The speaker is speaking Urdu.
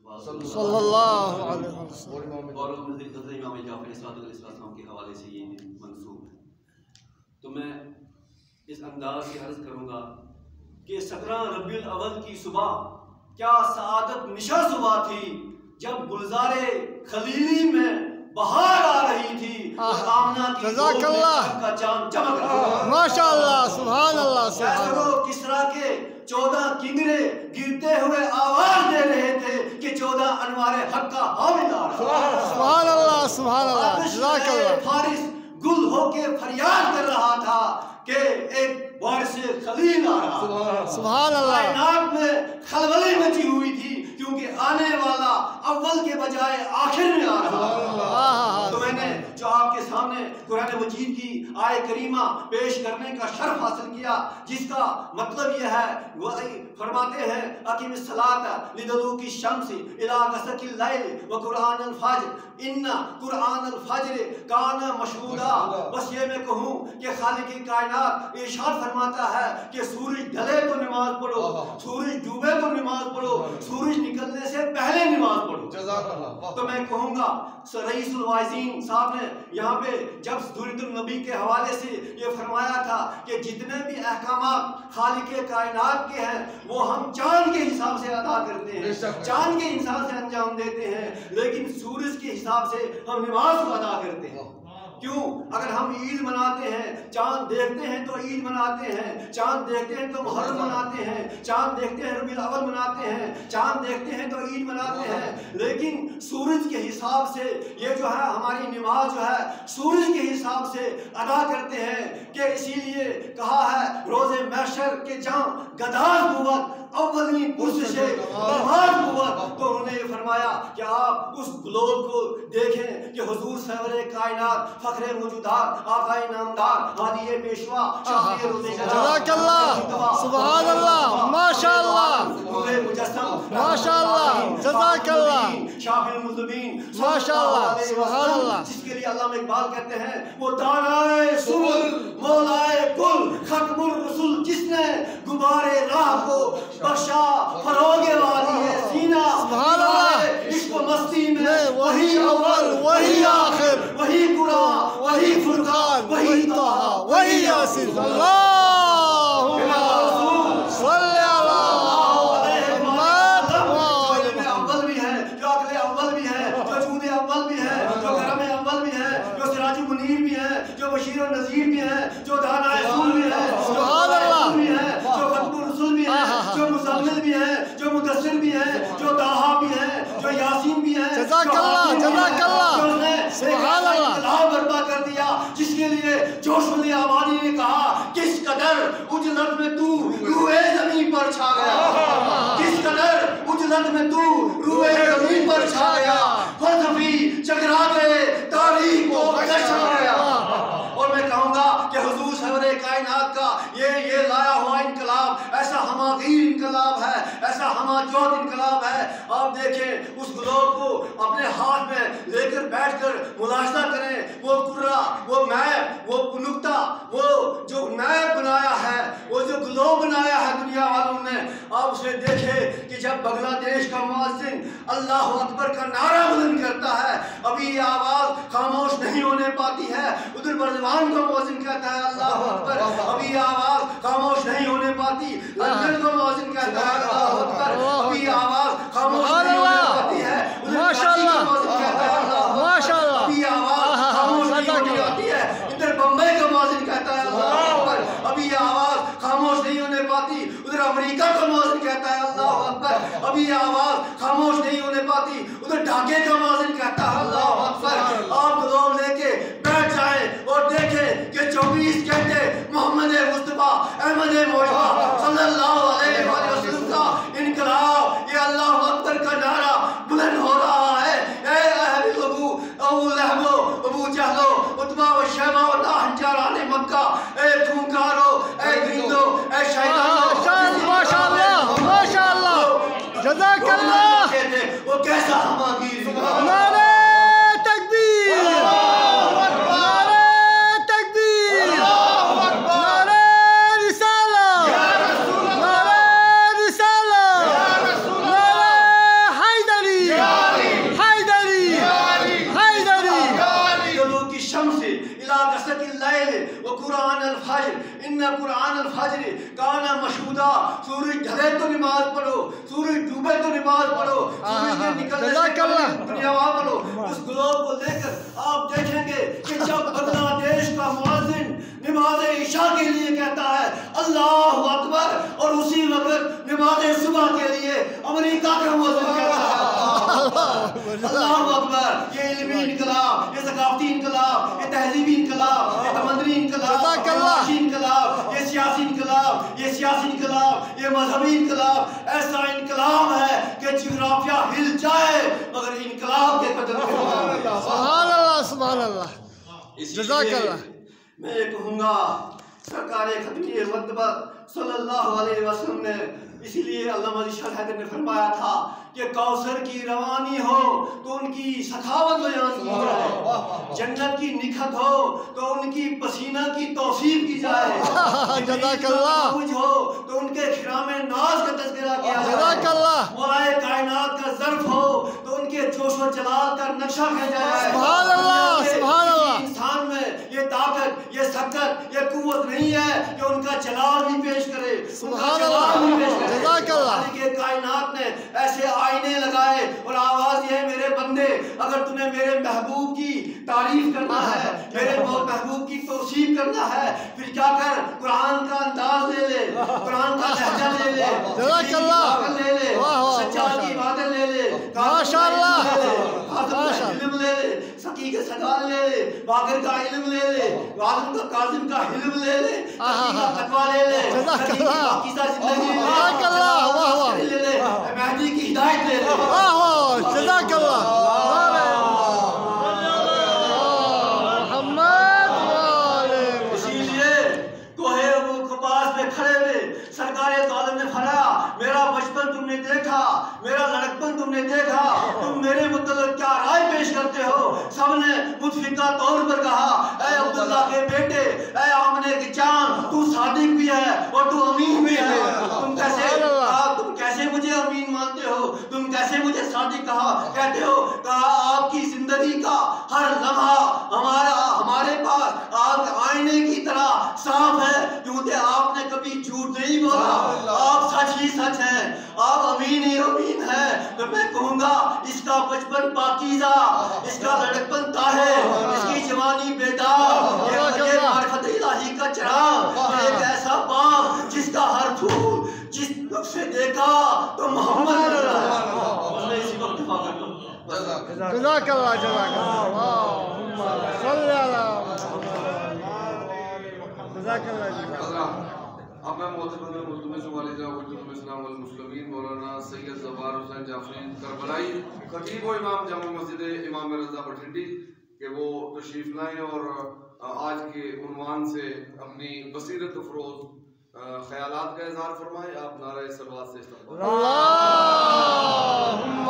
صلی اللہ علیہ وسلم۔ اور حضرت امام جعفر صادق علیہ السلام کے حوالے سے یہ منسوب ہے۔ تو میں اس انداز سے عرض کروں گا کہ 17 ربیع الاول کی صبح کیا سعادت نشاں صبح تھی جب گلزار خلیلی میں بہار آ رہی تھی اور آمنہ کی جزاک اللہ کا چاند چمک رہا تھا۔ ماشاء اللہ، سبحان اللہ، سبحان اللہ۔ کیسرو کسرا کے 14 کنگرے گرتے ہوئے آواز دے رہے تھے کہ 14 انوار حق کا حامد آ رہا ہے۔ سبحان اللہ، سبحان اللہ، جزاک اللہ۔ فارس گل ہو کے فریاد کر رہا تھا کہ ایک وارث خلیل آ رہا ہے۔ سبحان اللہ۔ کائنات میں خلبلی مچی ہوئی تھی کیونکہ آنے والا اول کے بجائے آخر میں آ رہا ہے۔ تو میں نے جو آپ کے سامنے قرآن مجید کی آیت کریمہ پیش کرنے کا شرف حاصل کیا، جس کا مطلب یہ ہے، وہ فرماتے ہیں اقیم الصلاۃ لدلوک الشمس الی غسق اللیل وقرآن الفجر ان قرآن الفجر کان مشہودا۔ بس یہ میں کہوں کہ خالق کائنات ارشاد فرماتا ہے کہ سورج ڈھلے تو نماز پڑھو، سورج ڈوبے تو نماز پڑھو، سورج نکلنے سے پہلے نماز پڑھو۔ جزاک اللہ۔ تو میں کہوں گا رئیس الواعظین صاحب نے یہاں پہ جب سورۃ النبی کے حوالے سے یہ فرمایا تھا کہ جتنے بھی احکامات خالق کائنات کے ہیں وہ ہم چاند کے حساب سے ادا کرتے ہیں، چاند کے حساب سے انجام دیتے ہیں، لیکن سورج کے حساب سے ہم نماز کو ادا کرتے ہیں۔ کیوں؟ اگر ہم عید مناتے ہیں، چاند دیکھتے ہیں تو عید مناتے ہیں، چاند دیکھتے ہیں تو محرم مناتے ہیں، چاند دیکھتے ہیں ربیع الاول مناتے ہیں، چاند دیکھتے ہیں تو عید مناتے ہیں، لیکن سورج کے حساب سے یہ جو ہے ہماری نماز جو ہے سورج کے حساب سے ادا کرتے ہیں کہ اسی لیے کہا ہے روز محشر کے جام گداز بود اولی پرسش نماز بود۔ تو انہوں نے یہ فرمایا کہ آپ اس گلوب کو دیکھیں کہ حضور سرور کائنات فخر موجودات آقائے نامدار ہادی پیشوا شفیع روز جزاک اللہ، سبحان اللہ، ماشاء اللہ، نور مجسم ماشاء اللہ، جزاک اللہ، شافی المذنبین ماشاء اللہ، سبحان اللہ۔ جس کے لیے علامہ اقبال کہتے ہیں وہ دانائے سبل مولائے کل ختم الرسل، جس نے غبارے راہ کو بخشا فروغ وادی سینہ۔ سبحان اللہ۔ عشق و مستی میں وہی اول وہی آخر، وہی قرآن وہی فرقان وہی طہ وہی یاسین۔ اللہم صلی علی محمد۔ جو علم اول بھی ہے، جو عقل اول بھی ہے، جو جود اول بھی ہے، جو کرم اول بھی ہے، جو سراج منیر بھی ہے، جو بشیر و نذیر بھی ہے، جو دانا رسول بھی ہے، سبحان اللہ، بھی ہے، جو ختم الرسل بھی ہے، جو مزمل بھی ہے، جو مدثر بھی ہے، جو طٰہٰ بھی ہے، جو یاسین بھی ہے۔ جزاک اللہ، جزاک اللہ، سبحان اللہ۔ انقلاب برپا کر دیا جس کے لیے جوش علی آبادی نے کہا کس قدر اجلت میں تو روئے زمین پر چھا گیا، کس قدر اجلت میں تو روئے زمین پر چھا گیا، فلسفی چکرا گئے تاریخ کو دشا گیا۔ اور میں کہوں گا کہ حضور سرور کائنات کا یہ لایا ہوا انقلاب ایسا ہماغیر انقلاب ہے، ایسا ہماجوت انقلاب ہے۔ آپ دیکھیں اس گلوب کو اپنے ہاتھ میں لے کر بیٹھ کر ملاحظہ کریں، وہ کرہ، وہ میپ، وہ نقطہ، وہ جو میپ بنایا ہے، وہ جو گلوب بنایا ہے دنیا والوں نے، آپ اسے دیکھیں کہ جب بنگلہ دیش کا مؤذن اللہ اکبر کا نعرہ بلند کرتا ہے ابھی یہ آواز خاموش نہیں ہونے پاتی ہے، ادھر برزوان کا مؤذن کہتا ہے اللہ اکبر، ابھی یہ آواز خاموش نہیں ہونے پاتی، لندن کا مؤذن کہتا ہے اللہ اکبر، ابھی یہ آواز خاموش نہیں ہونے پاتی ہے، ماشاء اللہ، ماشاء اللہ، ابھی یہ آواز خاموش نہیں ہونے پاتی ہے، ادھر بمبئی کا مؤذن کہتا ہے اللہ اکبر، ابھی یہ آواز خاموش نہیں ہونے پاتی، ادھر امریکہ کا مؤذن کہتا ہے اللہ اکبر، ابھی یہ آواز خاموش نہیں ہونے پاتی، ادھر ڈھاکے کا مؤذن کہتا ہے اللہ اکبر۔ آپ گلوب لے کے بیٹھ جائیں اور دیکھیں کہ 24 گھنٹے محمد مصطفیٰ احمد مجتبیٰ صلی اللہ علیہ وآلہ وسلم کا انقلاب، یہ اللہ اکبر کا نعرہ بلند ہو رہا ہے۔ اے اہل ابو لہب و ابو جہل و عتبہ و شیبہ و لاحجاران مکہ، اے خونخارو، اے گرندو، اے شہیدانو، ماشاء اللہ، ماشاء اللہ، جزاک اللہ۔ وہ کیسا ہماگیر نعرہ تکبیر، نعرہ تکبیر، نعرہ رسالت، نعرہ رسالت، نعرہ حیدری، قرآن الفجر ان قرآن الفجر کان مشہودا. سورج ڈھلے تو نماز پڑھو, سورج ڈوبے تو نماز پڑھو, سورج کے نکلنے سے دنیا پڑھو. اس گلوب کو لے کر آپ دیکھیں گے کہ جب بنگلہ دیش کا مؤذن نماز عشاء کے لیے کہتا ہے اللہ اکبر, اور اسی وقت نماز صبح کے لیے امریکہ کا مؤذن کہتا ہے اللہ اکبر. یہ علمی انقلاب, یہ ثقافتی انقلاب, یہ تہذیبی انقلاب, یہ تمدنی انقلاب, یہ معاشی انقلاب, یہ سیاسی انقلاب, یہ سیاسی انقلاب, یہ مذہبی انقلاب ایسا انقلاب ہے کہ جغرافیہ ہل جائے مگر انقلاب کے قدم پہ. سبحان اللہ سبحان اللہ. جزاک اللہ. میں یہ کہوں گا سرکار ختمی مرتبہ صلی اللہ علیہ وسلم نے, اسی لیے علامہ ارشاد حیدر نے فرمایا تھا کہ کوثر کی روانی ہو تو ان کی سخاوت بیان کی جائے, جنت کی نکھت ہو تو ان کی پسینہ کی توصیف کی جائے, جزاک اللہ. ہو تو ان کے خرام ناز کا تذکرہ کیا جائے, جزاک اللہ. مولائے کائنات کا ظرف ہو تو ان کے جوش و جلال کا نقشہ کھینچا جائے. سبحان اللہ سبحان اللہ. انسان میں یہ طاقت, یہ سکت, یہ قوت نہیں ہے کہ ان کا جلال بھی پیش کرے, سبحان اللہ. جزاک اللہ. کائنات نے ایسے آئینے لگائے اور آواز یہ ہے میرے بندے اگر تمہیں میرے محبوب کی تعریف کرنا ہے, میرے محبوب کی توصیف کرنا ہے, پھر کیا کر قرآن کا انداز لے لے, قرآن کا لہجہ لے لے, جزاک اللہ. لے لے, سچار کی باتیں لے لے, ماشاء اللہ, علم لے لے, سقی کے سگال لے لے, باقر کا علم لے لے, عالم کا کاظم کا علم لے لے, سقی کا تقوی لے لے, سقی کی پاکیزہ زندگی لے لے, مہدی کی ہدایت لے لے. جزاک اللہ. محمد اسی لیے کوہ ابو قباس پہ کھڑے ہوئے سرکار دو عالم نے فرمایا میرا بچپن تم نے دیکھا, میرا لڑکپن تم نے دیکھا, تم میرے متعلق کیا رائے پیش کرتے ہو. سب نے متفقہ طور پر کہا اے عبداللہ کے بیٹے, اے آمنہ کی جان, تو صادق بھی ہے اور تو امین بھی ہے. تم کیسے مجھے امین مانتے ہو, تم کیسے مجھے صادق کہتے ہو. کہا آپ کی زندگی کا ہر لمحہ ہمارے پاس آپ آئینے کی طرح صاف ہے, کیونکہ آپ نے کبھی جھوٹ نہیں بولا, آپ سچ ہی سچ ہیں, آپ امین ہی امین ہیں. تو میں کہوں گا اس کا بچپن پاکیزہ, اس کا لڑکپن طاہر, اس کی جوانی بیدار, یہ معرفت الہی کا چراغ, ایک ایسا باغ جس کا ہر پھول جس لوگ سے دیکھا تو محمد نظر آیا. میں اسی وقت دفاع کرتا ہوں. جزاک اللہ. جزاک اللہ. صلی اللہ. جزاک اللہ. اب میں معتبر ملتم شمالی جناب اسلام والمسلمین مولانا سید زبار حسین جعفری کربلائی خطیب و امام جامع مسجد امام رضا بٹھنڈی کہ وہ تشریف لائیں اور آج کے عنوان سے اپنی بصیرت افروز خیالات کا اظہار فرمائیں. آپ نعرہ صلوات سے استقبال. اللہم